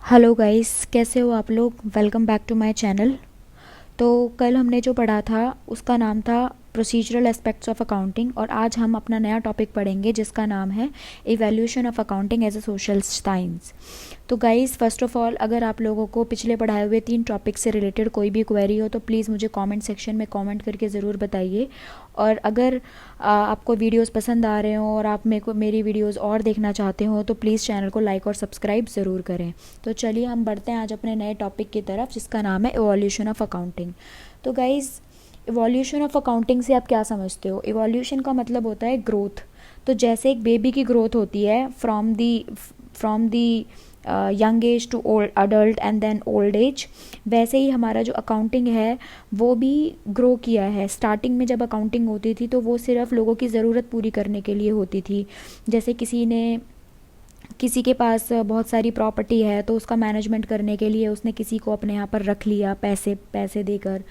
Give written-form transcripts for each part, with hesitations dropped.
Hello guys, कैसे हो आप लोग। Welcome back to my channel. तो कल हमने जो पढ़ा था उसका नाम था प्रोसीजरल एस्पेक्ट्स ऑफ अकाउंटिंग, और आज हम अपना नया टॉपिक पढ़ेंगे जिसका नाम है evaluation of accounting as a social science. तो गाइस, फर्स्ट ऑफ ऑल, अगर आप लोगों को पिछले पढ़ाए हुए 3 टॉपिक से रिलेटेड कोई भी क्वेरी हो तो प्लीज़ मुझे कमेंट सेक्शन में कमेंट करके ज़रूर बताइए। और अगर आपको वीडियोस पसंद आ रहे हो और आप मेरी वीडियोस और देखना चाहते हो तो प्लीज़ चैनल को लाइक और सब्सक्राइब ज़रूर करें। तो चलिए हम बढ़ते हैं आज अपने नए टॉपिक की तरफ जिसका नाम है इवोल्यूशन ऑफ अकाउंटिंग। तो गाइज़, इवोल्यूशन ऑफ अकाउंटिंग से आप क्या समझते हो। इवोल्यूशन का मतलब होता है ग्रोथ। तो जैसे एक बेबी की ग्रोथ होती है from the young age to old adult and then old age, वैसे ही हमारा जो अकाउंटिंग है वो भी ग्रो किया है। स्टार्टिंग में जब अकाउंटिंग होती थी तो वो सिर्फ लोगों की ज़रूरत पूरी करने के लिए होती थी। जैसे किसी के पास बहुत सारी प्रॉपर्टी है तो उसका मैनेजमेंट करने के लिए उसने किसी को अपने यहाँ पर रख लिया पैसे पैसे देकर।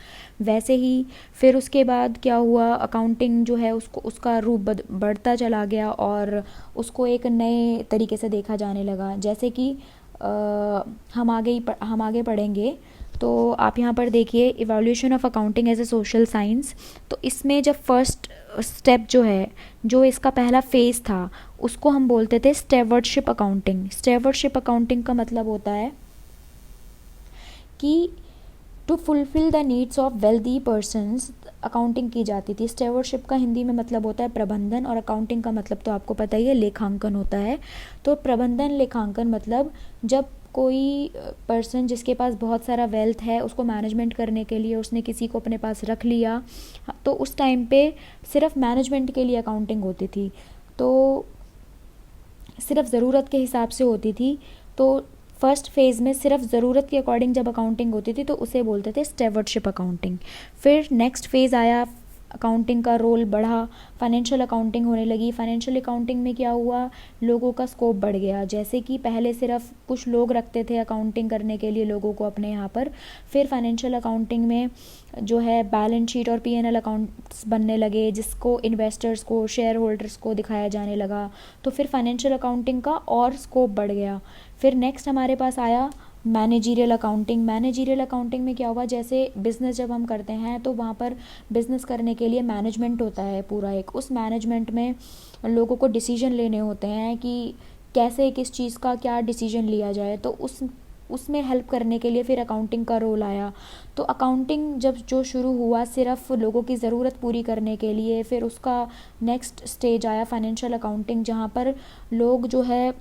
वैसे ही फिर उसके बाद क्या हुआ, अकाउंटिंग जो है उसको उसका रूप बढ़ता चला गया और उसको एक नए तरीके से देखा जाने लगा। जैसे कि हम आगे पढ़ेंगे। तो आप यहाँ पर देखिए evolution of accounting as a social science. तो इसमें जब फर्स्ट स्टेप जो है, जो इसका पहला फेज़ था, उसको हम बोलते थे स्टेवर्डशिप अकाउंटिंग। स्टेवर्डशिप अकाउंटिंग का मतलब होता है कि to fulfil the needs of wealthy persons accounting की जाती थी। स्टेवर्डशिप का हिंदी में मतलब होता है प्रबंधन, और अकाउंटिंग का मतलब तो आपको पता ही है, लेखांकन होता है। तो प्रबंधन लेखांकन मतलब जब कोई पर्सन जिसके पास बहुत सारा वेल्थ है उसको मैनेजमेंट करने के लिए उसने किसी को अपने पास रख लिया, तो उस टाइम पे सिर्फ मैनेजमेंट के लिए अकाउंटिंग होती थी। तो सिर्फ ज़रूरत के हिसाब से होती थी। तो फर्स्ट फेज़ में सिर्फ ज़रूरत के अकॉर्डिंग जब अकाउंटिंग होती थी तो उसे बोलते थे स्टेवर्डशिप अकाउंटिंग। फिर नेक्स्ट फेज़ आया, अकाउंटिंग का रोल बढ़ा, फाइनेंशियल अकाउंटिंग होने लगी। फाइनेंशियल अकाउंटिंग में क्या हुआ, लोगों का स्कोप बढ़ गया। जैसे कि पहले सिर्फ कुछ लोग रखते थे अकाउंटिंग करने के लिए लोगों को अपने यहाँ पर। फिर फाइनेंशियल अकाउंटिंग में जो है बैलेंस शीट और पीएनएल अकाउंट्स बनने लगे जिसको इन्वेस्टर्स को, शेयर होल्डर्स को दिखाया जाने लगा। तो फिर फाइनेंशियल अकाउंटिंग का और स्कोप बढ़ गया। फिर नेक्स्ट हमारे पास आया मैनेजीरियल अकाउंटिंग। मैनेजीरियल अकाउंटिंग में क्या हुआ, जैसे बिज़नेस जब हम करते हैं तो वहाँ पर बिज़नेस करने के लिए मैनेजमेंट होता है पूरा एक। उस मैनेजमेंट में लोगों को डिसीजन लेने होते हैं कि कैसे किस चीज़ का क्या डिसीजन लिया जाए। तो उसमें हेल्प करने के लिए फिर अकाउंटिंग का रोल आया। तो अकाउंटिंग जब जो शुरू हुआ सिर्फ लोगों की ज़रूरत पूरी करने के लिए, फिर उसका नेक्स्ट स्टेज आया फाइनेंशियल अकाउंटिंग, जहाँ पर लोग जो है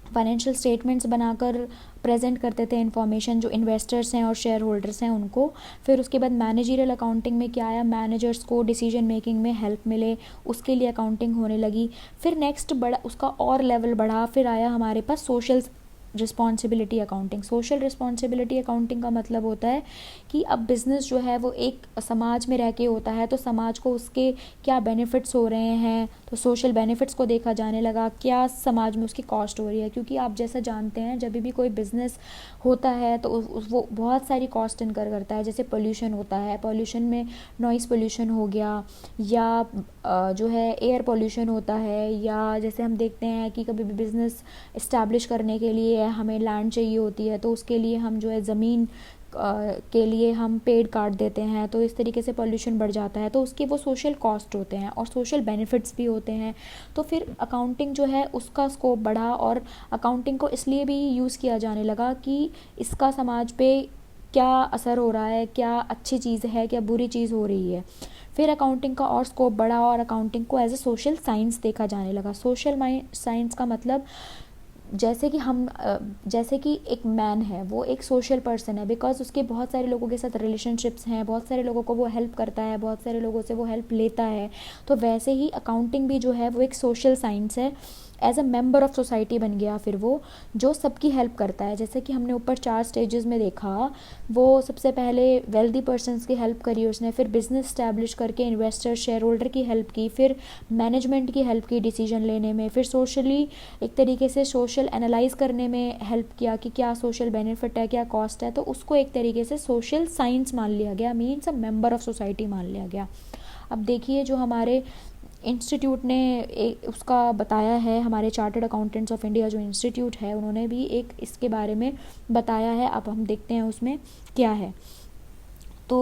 फाइनेंशियल स्टेटमेंट्स बनाकर प्रेजेंट करते थे इन्फॉर्मेशन, जो इन्वेस्टर्स हैं और शेयर होल्डर्स हैं उनको। फिर उसके बाद मैनेजरियल अकाउंटिंग में क्या आया, मैनेजर्स को डिसीजन मेकिंग में हेल्प मिले उसके लिए अकाउंटिंग होने लगी। फिर नेक्स्ट बड़ा उसका और लेवल बढ़ा, फिर आया हमारे पास social responsibility accounting. Social responsibility accounting का मतलब होता है कि अब बिज़नेस जो है वो एक समाज में रह के होता है, तो समाज को उसके क्या बेनिफिट्स हो रहे हैं, तो सोशल बेनिफिट्स को देखा जाने लगा, क्या समाज में उसकी कॉस्ट हो रही है। क्योंकि आप जैसा जानते हैं जब भी कोई बिज़नेस होता है तो वो बहुत सारी कॉस्ट इनकर करता है। जैसे पोल्यूशन होता है, पोल्यूशन में नॉइज़ पोल्यूशन हो गया, या जो है एयर पोल्यूशन होता है, या जैसे हम देखते हैं कि कभी भी बिज़नेस इस्टेब्लिश करने के लिए हमें लैंड चाहिए होती है तो उसके लिए हम जो है ज़मीन के लिए हम पेड़ काट देते हैं, तो इस तरीके से पोल्यूशन बढ़ जाता है। तो उसके वो सोशल कॉस्ट होते हैं और सोशल बेनिफिट्स भी होते हैं। तो फिर अकाउंटिंग जो है उसका स्कोप बढ़ा, और अकाउंटिंग को इसलिए भी यूज़ किया जाने लगा कि इसका समाज पे क्या असर हो रहा है, क्या अच्छी चीज़ है, क्या बुरी चीज़ हो रही है। फिर अकाउंटिंग का और स्कोप बढ़ा और अकाउंटिंग को एज ए सोशल साइंस देखा जाने लगा। सोशल साइंस का मतलब जैसे कि एक मैन है, वो एक सोशल पर्सन है बिकॉज उसके बहुत सारे लोगों के साथ रिलेशनशिप्स हैं, बहुत सारे लोगों को वो हेल्प करता है, बहुत सारे लोगों से वो हेल्प लेता है। तो वैसे ही अकाउंटिंग भी जो है वो एक सोशल साइंस है। As a member of society बन गया फिर वो, जो सबकी हेल्प करता है। जैसे कि हमने ऊपर 4 स्टेजेस में देखा, वो सबसे पहले वेल्दी पर्सनस की हेल्प करी उसने, फिर बिजनेस स्टैब्लिश करके इन्वेस्टर शेयर होल्डर की हेल्प की, फिर मैनेजमेंट की हेल्प की डिसीजन लेने में, फिर सोशली एक तरीके से सोशल एनालाइज करने में हेल्प किया कि क्या सोशल बेनिफिट है, क्या कॉस्ट है। तो उसको एक तरीके से सोशल साइंस मान लिया गया, means a member of society मान लिया गया। अब देखिए जो हमारे इंस्टीट्यूट ने उसका बताया है, हमारे चार्टर्ड अकाउंटेंट्स ऑफ इंडिया जो इंस्टीट्यूट है उन्होंने भी एक इसके बारे में बताया है। अब हम देखते हैं उसमें क्या है। तो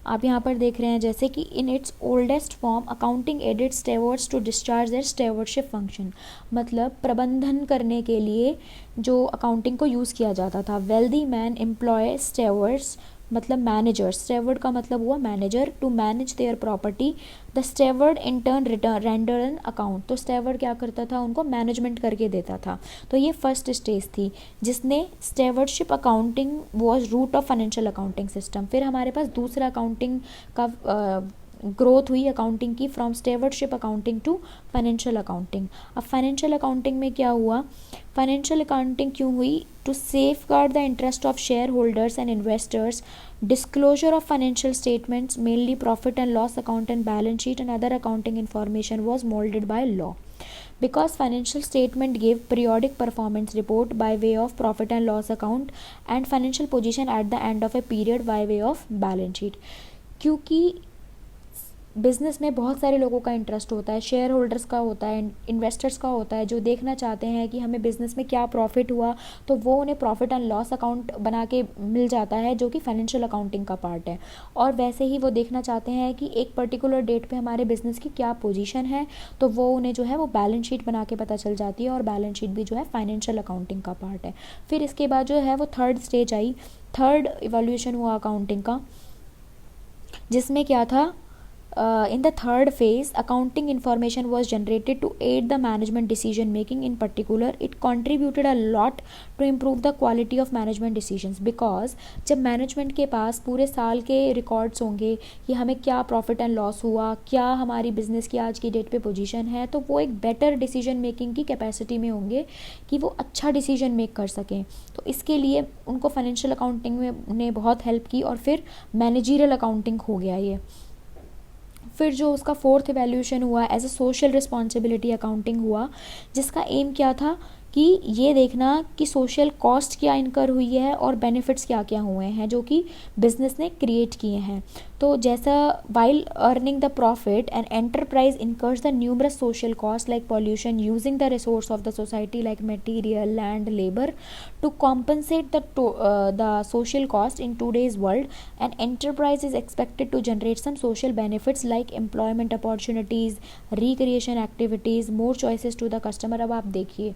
आप यहाँ पर देख रहे हैं जैसे कि in its oldest form accounting aided stewards to discharge their stewardship function, मतलब प्रबंधन करने के लिए जो अकाउंटिंग को यूज़ किया जाता था। वेल्दी मैन एम्प्लॉय स्टेवर्ड्स, मतलब मैनेजर, स्टेवर्ड का मतलब हुआ manager, to manage their property. The steward in turn render an account, तो स्टेवर्ड क्या करता था, उनको मैनेजमेंट करके देता था। तो ये फर्स्ट स्टेज थी जिसने stewardship accounting was rude of financial accounting system. फिर हमारे पास दूसरा अकाउंटिंग का ग्रोथ हुई अकाउंटिंग की, from stewardship accounting to financial accounting. अब फाइनेंशियल अकाउंटिंग में क्या हुआ, फाइनेंशियल अकाउंटिंग क्यों हुई, to safeguard the interest of shareholders and investors, disclosure of financial statements mainly profit and loss account and balance sheet and other accounting information was moulded by law, because financial statement gave periodic performance report by way of profit and loss account and financial position at the end of a period by way of balance sheet। क्योंकि business में बहुत सारे लोगों का interest होता है, share holders का होता है, इन्वेस्टर्स का होता है, जो देखना चाहते हैं कि हमें बिज़नेस में क्या प्रॉफिट हुआ, तो वो उन्हें प्रॉफिट एंड लॉस अकाउंट बना के मिल जाता है जो कि फाइनेंशियल अकाउंटिंग का पार्ट है। और वैसे ही वो देखना चाहते हैं कि एक पर्टिकुलर डेट पे हमारे बिज़नेस की क्या पोजीशन है, तो वो उन्हें जो है वो बैलेंस शीट बना के पता चल जाती है, और बैलेंस शीट भी जो है फाइनेंशियल अकाउंटिंग का पार्ट है। फिर इसके बाद जो है वो third stage I, third evolution हुआ अकाउंटिंग का, जिसमें क्या था, in the third phase accounting information was generated to aid the management decision making. In particular it contributed a lot to improve the quality of management decisions, because जब management के पास पूरे साल के रिकॉर्ड्स होंगे कि हमें क्या प्रॉफिट एंड लॉस हुआ, क्या हमारी बिजनेस की आज की डेट पे पोजीशन है, तो वो एक बेटर डिसीजन मेकिंग की कैपेसिटी में होंगे कि वो अच्छा डिसीजन मेक कर सकें। तो इसके लिए उनको फाइनेंशियल अकाउंटिंग में ने बहुत हेल्प की, और फिर मैनेजरियल अकाउंटिंग हो गया ये। फिर जो उसका फोर्थ इवैल्यूएशन हुआ as a social responsibility accounting हुआ, जिसका एम क्या था कि ये देखना कि सोशल कॉस्ट क्या इनकर हुई है और बेनिफिट्स क्या क्या हुए हैं जो कि बिजनेस ने क्रिएट किए हैं। तो जैसा while earning the profit and enterprise incurs the numerous social cost like pollution using the resource of the society like material land labour to compensate the social cost in today's world, and enterprise is expected to generate some social benefits like employment opportunities, recreation activities, more choices to the customer. अब आप देखिए,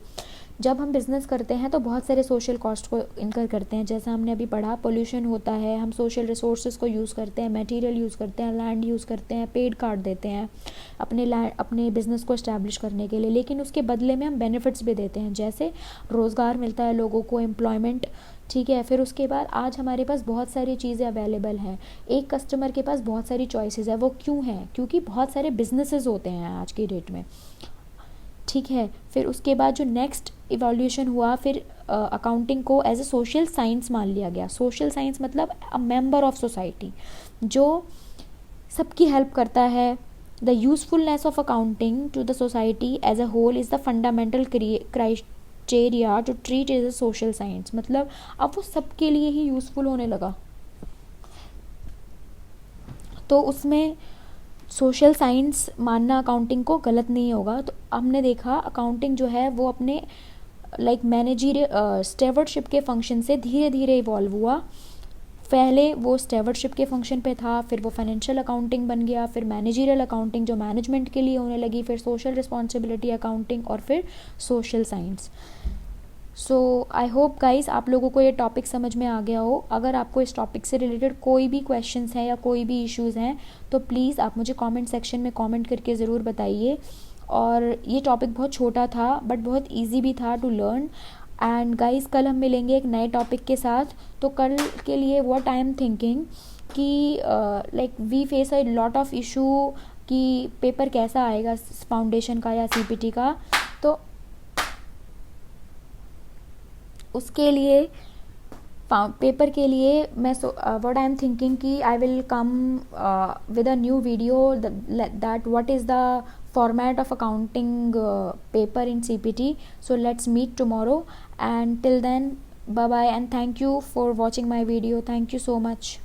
जब हम business करते हैं तो बहुत सारे सोशल कॉस्ट को इनकर करते हैं, जैसा हमने अभी पढ़ा, पोल्यूशन होता है, हम सोशल रिसोर्सेज को यूज़ करते हैं, मटेरियल यूज़ करते हैं, लैंड यूज़ करते हैं, पेड़ काट देते हैं अपने बिज़नेस को इस्टेब्लिश करने के लिए, लेकिन उसके बदले में हम बेनिफिट्स भी देते हैं, जैसे रोज़गार मिलता है लोगों को, एम्प्लॉयमेंट, ठीक है। फिर उसके बाद आज हमारे पास बहुत सारी चीज़ें अवेलेबल हैं, एक कस्टमर के पास बहुत सारी चॉइसेस है, वो क्यों हैं, क्योंकि बहुत सारे बिजनेसेस होते हैं आज की डेट में, ठीक है। फिर उसके बाद जो नेक्स्ट इवोल्यूशन हुआ, फिर अकाउंटिंग को एज ए सोशल साइंस मान लिया गया। सोशल साइंस मतलब अ मेंबर ऑफ सोसाइटी जो सबकी हेल्प करता है। The usefulness of accounting to the society as a whole is the fundamental criteria to treat as a social science, मतलब अब वो सबके लिए ही यूज़फुल होने लगा, तो उसमें सोशल साइंस मानना अकाउंटिंग को गलत नहीं होगा। तो हमने देखा अकाउंटिंग जो है वो अपने लाइक मैनेजरियल स्टेवर्डशिप के फंक्शन से धीरे धीरे इवॉल्व हुआ। पहले वो स्टेवर्डशिप के फंक्शन पे था, फिर वो फाइनेंशियल अकाउंटिंग बन गया, फिर मैनेजरियल अकाउंटिंग जो मैनेजमेंट के लिए होने लगी, फिर सोशल रिस्पॉन्सिबिलिटी अकाउंटिंग, और फिर social science. So I hope guys आप लोगों को ये टॉपिक समझ में आ गया हो। अगर आपको इस टॉपिक से रिलेटेड कोई भी क्वेश्चंस हैं या कोई भी इश्यूज़ हैं तो प्लीज़ आप मुझे कमेंट सेक्शन में कमेंट करके ज़रूर बताइए। और ये टॉपिक बहुत छोटा था बट बहुत इजी भी था टू लर्न। एंड गाइज कल हम मिलेंगे एक नए टॉपिक के साथ। तो कल के लिए व्हाट आई एम थिंकिंग कि like we face a lot of issue कि पेपर कैसा आएगा फाउंडेशन का या सीपीटी का, तो उसके लिए पेपर के लिए मैं व्हाट आई एम थिंकिंग कि I will come with a new video that what is the format of accounting paper in CPT. So let's meet tomorrow, and till then bye bye and thank you for watching my video. Thank you so much.